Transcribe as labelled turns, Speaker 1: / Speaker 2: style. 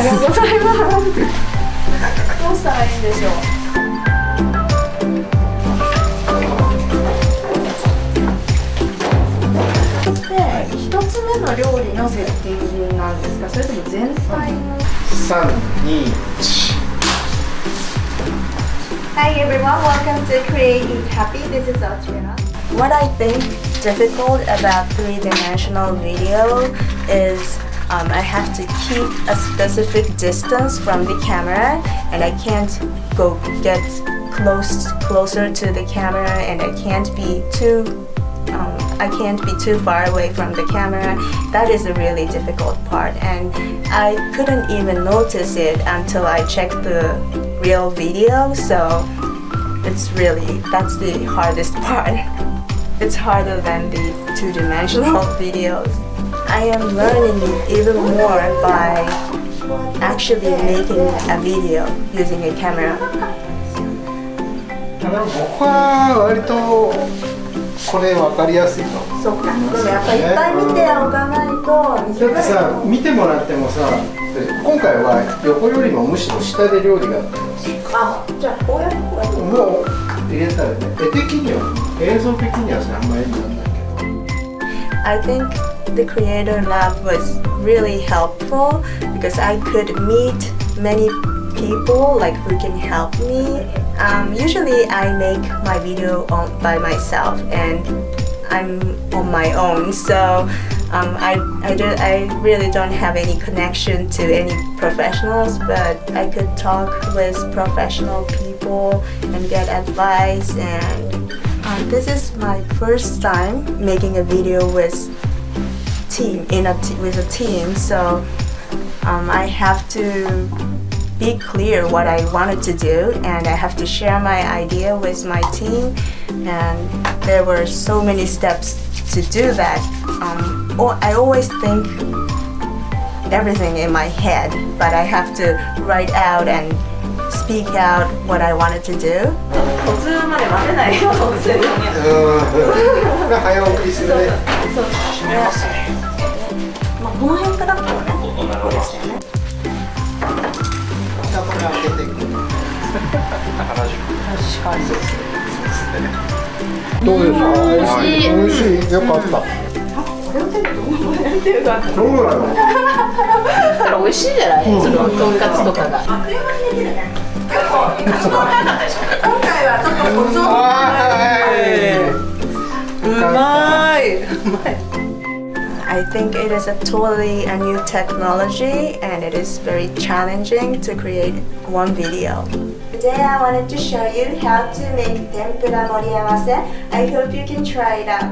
Speaker 1: りがとうございます。どうしたらいいんでしょう。一つ目の料理のセッティングなんですか、それとも全体の。
Speaker 2: 3、2、1。
Speaker 1: Hi everyone, welcome to Create Eat Happy. This is OCHIKERON. What I think difficult about three-dimensional video is I have to keep a specific distance from the camera, and I can't get closer to the camera, and I can't be too far away from the camera. That is a really difficult part, and I couldn't even notice it until I checked the real video. So that's the hardest part. It's harder than the two-dimensional videos. I am learning even more by actually making a video using a camera.
Speaker 2: 僕は割とこれ分かりやすいと思う。
Speaker 1: そうか。でもやっぱりいっぱい見ておかないと。
Speaker 2: だってさ、見てもらってもさ、今回は横よりもむしろ下で料理があったりする。
Speaker 1: あ、じゃあこうやって
Speaker 2: もう入れたらね、絵的には映像的にはあんまりなんだけど。
Speaker 1: I think the Creator Lab was really helpful because I could meet many people like who can help me. Usually I make my video by myself and I'm on my own, so I really don't have any connection to any professionals, but I could talk with professional people and get advice. And this is my first time making a video with a team, so I have to be clear what I wanted to do, and I have to share my idea with my team, and there were so many steps to do that. I always think everything in my head, but I have to write out and speak out what I wanted to do. 途中まで待てないようにするよね。
Speaker 2: 早送りするね。
Speaker 1: そう。閉めますね。まあこの辺からこうね。こうですよね。
Speaker 2: これ開けていく。
Speaker 1: 確かに。
Speaker 2: どうですか。美味しい。よかった。
Speaker 1: これを手でどうやってるか。
Speaker 2: そうなの。
Speaker 3: だから美味しいじゃない。そのとんかつとかが。
Speaker 1: あっという間にできるね。結構一番早かったでしょ。今回はちょっとコツを。うまい。うまい。I think it is a totally a new technology, and it is very challenging to create one video. Today I wanted to show you how to make tempura moriawase. I hope you can try it out.